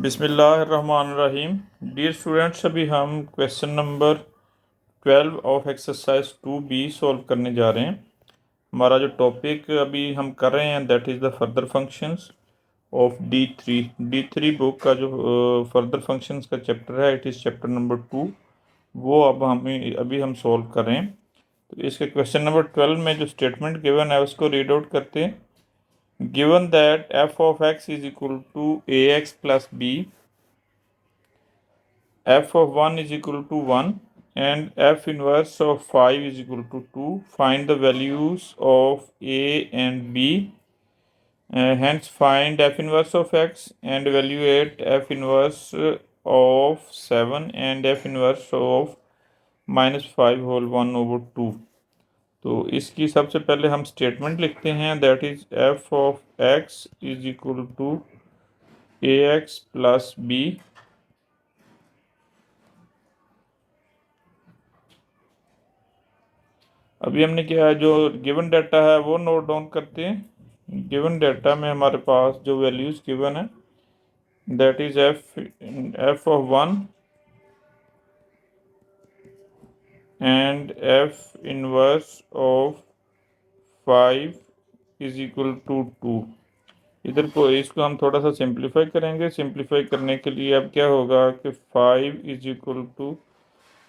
बिस्मिल्लाहिर्रहमानिर्रहीम। Dear students, अभी हम question number 12 of exercise 2B solve करने जा रहे हैं। हमारा जो टॉपिक अभी हम कर रहे हैं that is the further functions of D three book का जो फर्दर फंक्शंस का चैप्टर है, इट इज़ चैप्टर नंबर 2। वो अब हमें अभी हम सॉल्व कर रहे हैं। तो इसके क्वेश्चन नंबर 12 में जो स्टेटमेंट गिवन है उसको रीड आउट करते हैं। Given that f of x is equal to ax plus b, f of 1 is equal to 1 and f inverse of 5 is equal to 2. Find the values of a and b. Hence find f inverse of x and evaluate f inverse of 7 and f inverse of -5 whole 1 over 2. तो इसकी सबसे पहले हम statement लिखते हैं that is f of x is equal to ax plus b। अभी हमने क्या है, जो गिवन डाटा है वो नोट डाउन करते हैं। गिवन डाटा में हमारे पास जो वैल्यूज गिवन है that is f of 1 and f inverse of 5 is equal to 2। इधर को इसको हम थोड़ा सा सिंप्लीफाई करेंगे। सिंप्लीफाई करने के लिए अब क्या होगा कि 5 इज इक्वल टू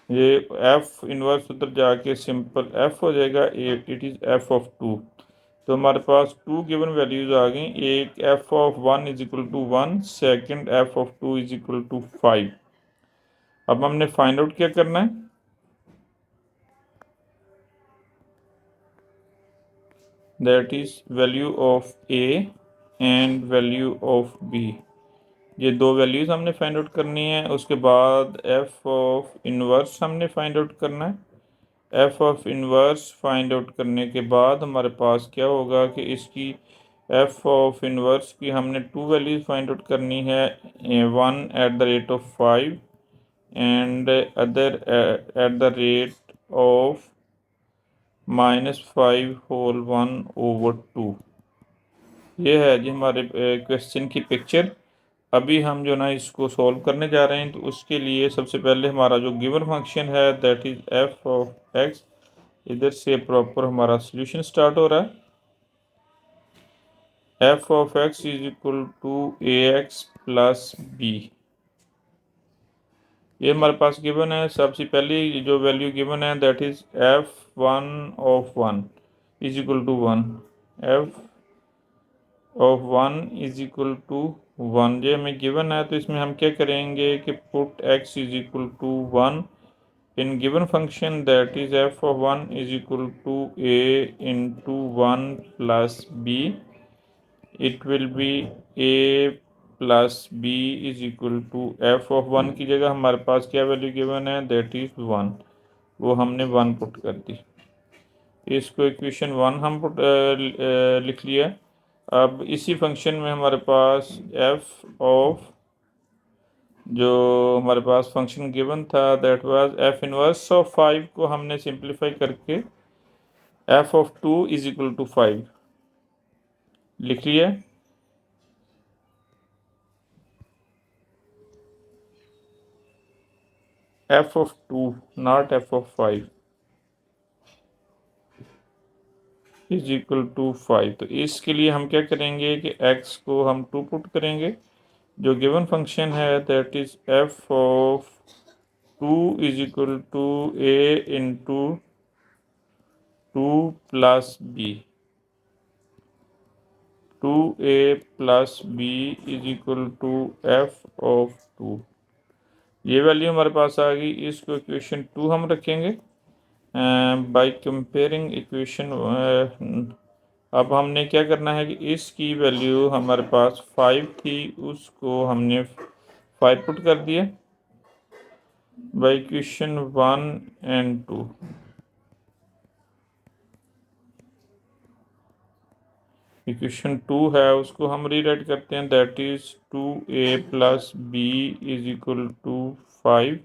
ये f इनवर्स उधर जाके सिंपल f हो जाएगा, इट इज़ f ऑफ 2। तो हमारे पास टू गिवन वैल्यूज आ गई। एक f of 1 is equal to 1, second f of 2 is equal to 5। अब हमने फाइंड आउट क्या करना है, that is value of a and value of b। ये दो वैल्यूज हमने फाइंड आउट करनी है। उसके बाद f ऑफ इनवर्स हमने फाइंड आउट करना है। f of inverse find out करने के बाद हमारे पास क्या होगा कि इसकी f ऑफ इनवर्स की हमने टू वैल्यूज फाइंड आउट करनी है, one at the rate of 5 and other at the rate of -5 whole 1 over 2। ये है जी हमारे क्वेश्चन की पिक्चर। अभी हम जो ना इसको सॉल्व करने जा रहे हैं। तो उसके लिए सबसे पहले हमारा जो गिवन फंक्शन है that is f of x, इधर से प्रॉपर हमारा सॉल्यूशन स्टार्ट हो रहा है। f of x is equal to ax plus b, ये हमारे पास गिवन है। सबसे पहली जो वैल्यू गिवन है that is f1 of 1 is equal to 1, f of 1 is equal to 1, ये हमें गिवन है। तो इसमें हम क्या करेंगे कि put x is equal to 1 in given function that is f of 1 is equal to a into 1 plus b। It will be a plus b is equal to f of 1 की जगह हमारे पास क्या वैल्यू गिवन है that is 1, वो हमने 1 put कर दी। इसको इक्वेशन 1 हम पुट लिख लिया। अब इसी फंक्शन में हमारे पास f ऑफ जो हमारे पास फंक्शन गिवन था that was f inverse of 5 को हमने सिंप्लीफाई करके f of 2 is equal to 5 लिख लिया। f of 2 not f of 5 is equal to 5। तो इसके लिए हम क्या करेंगे कि x को हम 2 पुट करेंगे। जो गिवन फंक्शन है that is f of 2 is equal to a into 2 plus b, 2a plus b is equal to f of 2। ये वैल्यू हमारे पास आ गई। इसको इक्वेशन 2 हम रखेंगे बाय कंपेयरिंग इक्वेशन। अब हमने क्या करना है कि इसकी वैल्यू हमारे पास 5 थी, उसको हमने 5 पुट कर दिया बाय इक्वेशन 1 एंड 2। इक्वेशन 2 है उसको हम रीराइट करते हैं that is 2a plus b is equal to 5,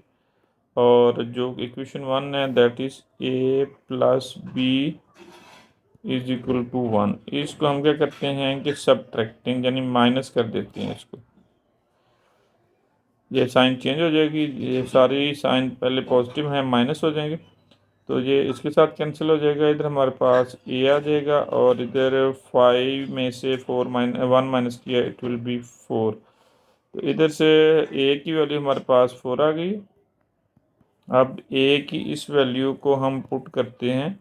और जो इक्वेशन 1 है that is a plus b is equal to 1। इसको हम क्या करते हैं कि सब्ट्रैक्टिंग यानी माइनस कर देते हैं इसको। ये साइन चेंज हो जाएगी, ये सारी साइन पहले पॉजिटिव है माइनस हो जाएंगे, तो ये इसके साथ कैंसिल हो जाएगा। इधर हमारे पास ए आ जाएगा और इधर 5 में से 1 माइनस किया, इट विल बी 4। तो इधर से ए की वैल्यू हमारे पास 4 आ गई। अब ए की इस वैल्यू को हम पुट करते हैं,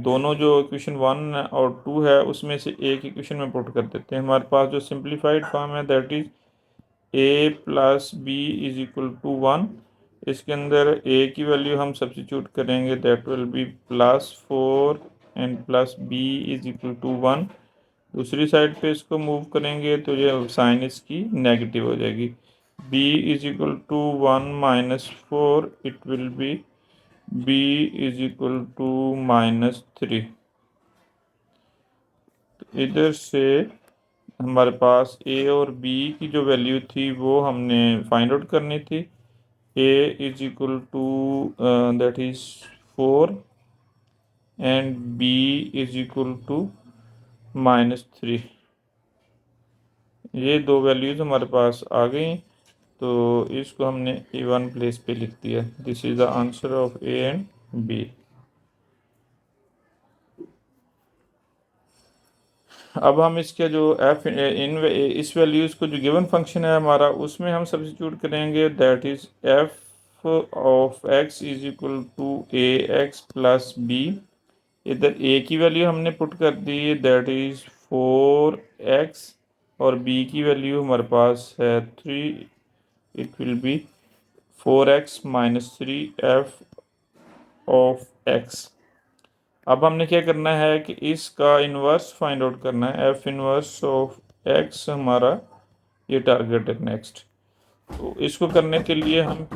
दोनों जो इक्वेशन 1 और 2 है उसमें से एक इक्वेशन में पुट कर देते हैं। हमारे पास जो सिंप्लीफाइड फॉर्म है that is a plus b is equal to 1। इसके अंदर ए की वैल्यू हम सब्स्टिट्यूट करेंगे, that will be +4 and plus b is equal to 1। दूसरी साइड पे इसको मूव करेंगे तो ये साइन इसकी नेगेटिव हो जाएगी। b is equal to 1 - 4, it will be b is equal to -3। तो इधर से हमारे पास ए और बी की जो वैल्यू थी वो हमने फाइंड आउट करनी थी। A is equal to that is 4 and B is equal to -3। ये दो वैल्यूज़ हमारे पास आ गई, तो इसको हमने A1 प्लेस पे लिख दिया। This is the answer of a and b. अब हम इसके जो एफ इन इस वैल्यूज़ को जो गिवन फंक्शन है हमारा उसमें हम सब्स्टिट्यूट करेंगे, that is f of x is equal to a x plus b. इधर ए की वैल्यू हमने पुट कर दी, दैट इज 4x, और बी की वैल्यू हमारे पास है 3, it will B 4x - 3 f of x। अब हमने क्या करना है कि इसका इन्वर्स फाइंड आउट करना है, एफ इन्वर्स ऑफ x हमारा ये टारगेट है नेक्स्ट। तो इसको करने के लिए हम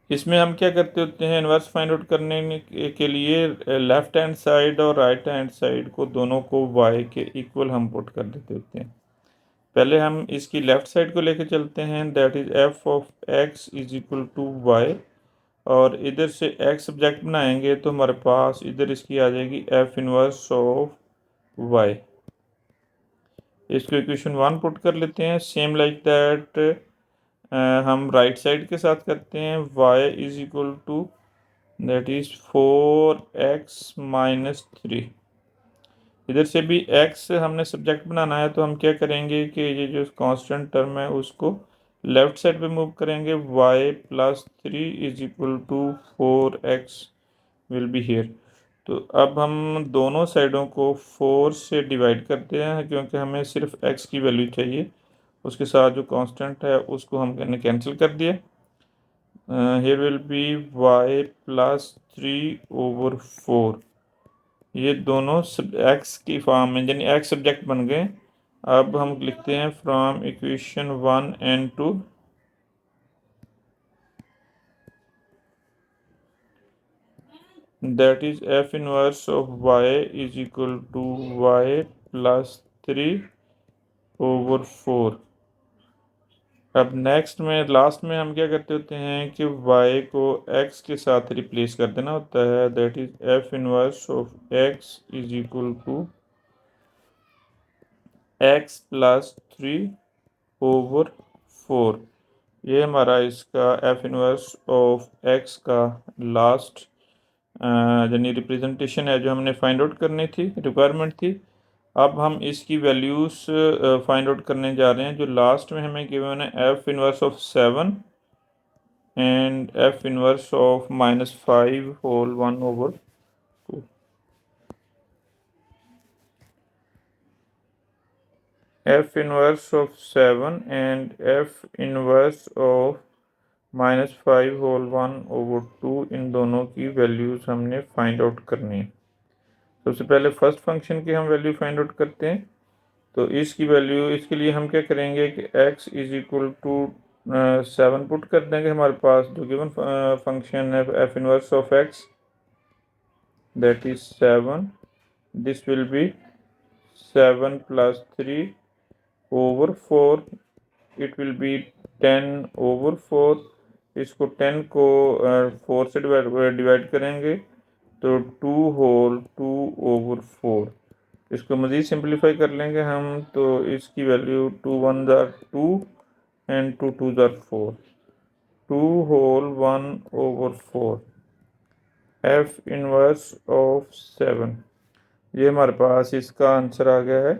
इसमें हम क्या करते होते हैं, इन्वर्स फाइंड आउट करने के लिए लेफ्ट हैंड साइड और राइट हैंड साइड को दोनों को y के इक्वल हम पुट कर देते होते हैं। पहले हम इसकी लेफ्ट साइड को लेके चलते हैं, that is f of x is equal to y, और इधर से x सब्जेक्ट बनाएंगे तो हमारे पास इधर इसकी आ जाएगी एफ इनवर्स ऑफ y। इसको इक्वेशन 1 पुट कर लेते हैं। सेम लाइक दैट हम राइट साइड के साथ करते हैं, y is equal to that is 4x - 3। इधर से भी x हमने सब्जेक्ट बनाना है, तो हम क्या करेंगे कि ये जो कांस्टेंट टर्म है उसको लेफ्ट साइड पे मूव करेंगे, y + 3 is equal to 4x will be here. तो अब हम दोनों साइडों को 4 से डिवाइड करते हैं क्योंकि हमें सिर्फ x की वैल्यू चाहिए, उसके साथ जो कांस्टेंट है उसको हमने कैंसिल कर दिया। Here will be y + 3/4। ये दोनों x की फॉर्म में यानी x सब्जेक्ट बन गए। अब हम लिखते हैं from equation 1 and 2, that is f inverse of y is equal to y + 3/4। अब नेक्स्ट में लास्ट में हम क्या करते होते हैं कि y को x के साथ रिप्लेस कर देना होता है, that is f inverse of x is equal to x + 3/4। ये हमारा इसका f इनवर्स ऑफ x का लास्ट यानी रिप्रेजेंटेशन है जो हमने फाइंड आउट करनी थी, रिक्वायरमेंट थी। अब हम इसकी वैल्यूज़ फाइंड आउट करने जा रहे हैं। जो लास्ट में हमें गिवन है f inverse of 7 and f inverse of -5 whole 1/2। f inverse of 7 and f inverse of -5 whole 1/2, इन दोनों की वैल्यूज़ हमने फाइंड आउट करनी है। सबसे पहले फर्स्ट फंक्शन की हम वैल्यू फाइंड आउट करते हैं। तो इसकी वैल्यू, इसके लिए हम क्या करेंगे कि x is equal to 7 put कर देंगे। हमारे पास जो गिवन फंक्शन है f inverse of x, that is 7, this will be 7 + 3/4, it will be 10/4। इसको 10 को 4 से डिवाइड करेंगे तो 2 होल 2/4। इसको मज़ीद सिंप्लीफाई कर लेंगे हम, तो इसकी value 2 × 1 = 2 and 2 2s are 4. 2 whole 1 over 4. F inverse of 7, ये हमारे पास इसका आंसर आ गया है,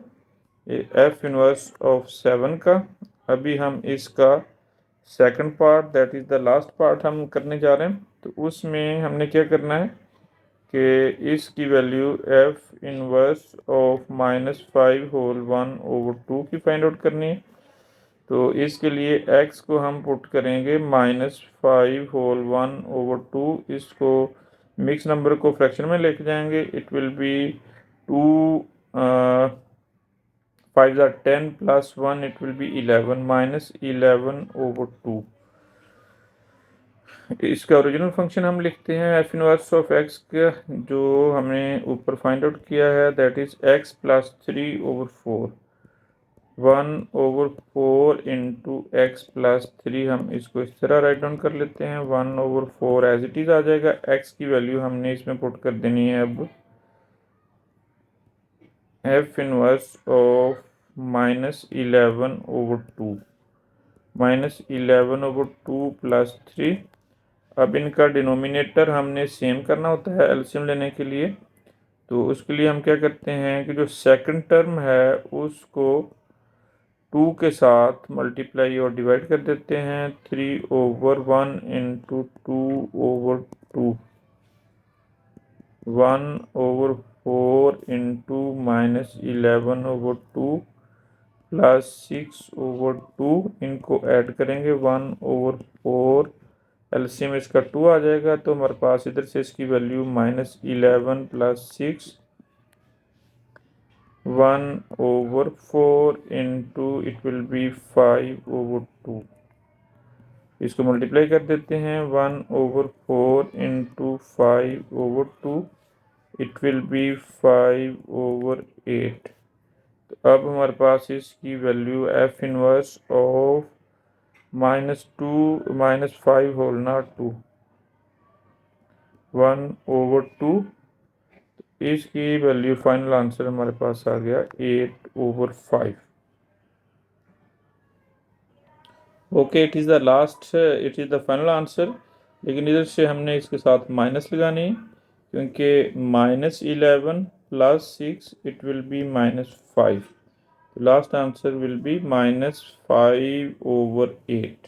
ये F इनवर्स ऑफ 7 का। अभी हम इसका second part, that is the last part हम करने जा रहे हैं। तो उसमें हमने क्या करना है कि इसकी value F inverse of -5 whole 1 over 2 की फाइंड आउट करनी है। तो इसके लिए x को हम पुट करेंगे -5 होल 1 ओवर 2, इसको मिक्स नंबर को फ्रैक्शन में लेके जाएंगे। It will B 2 5 are 10 plus 1, it will be 11 minus 11 over 2। इसका ओरिजिनल फंक्शन हम लिखते हैं एफ इनवर्स ऑफ एक्स का, जो हमने ऊपर फाइंड आउट किया है, that is x plus 3 over 4। 1 over 4 into x plus 3, हम इसको इस तरह राइट डाउन कर लेते हैं। 1 ओवर 4 एज इट इज़ आ जाएगा। x की वैल्यू हमने इसमें पुट कर देनी है अब F inverse of -11 over 2, -11 over 2 plus 3। अब इनका डिनोमिनेटर हमने सेम करना होता है एलसीएम लेने के लिए। तो उसके लिए हम क्या करते हैं कि जो सेकंड टर्म है उसको 2 के साथ मल्टीप्लाई और डिवाइड कर देते हैं। 3 over 1 into 2 over 2, 1 over 4 into -11 over 2 plus 6 over 2, इनको ऐड करेंगे 1 ओवर 4, एलसीएम इसका 2 आ जाएगा। तो हमारे पास इधर से इसकी value -11 plus 6, 1 over 4 into it will be 5 over 2, इसको मल्टीप्लाई कर देते हैं। 1 over 4 into 5 over 2, it will be 5 over 8। तो अब हमारे पास इसकी value f inverse of -5 whole not 2, 1 over 2, इसकी वैल्यू फाइनल आंसर हमारे पास आ गया 8 over 5। Okay, it is the last, it is the final answer. लेकिन इधर से हमने इसके साथ माइनस लगानी है, क्योंकि -11 plus 6 it will be -5। Last answer will be -5 over 8।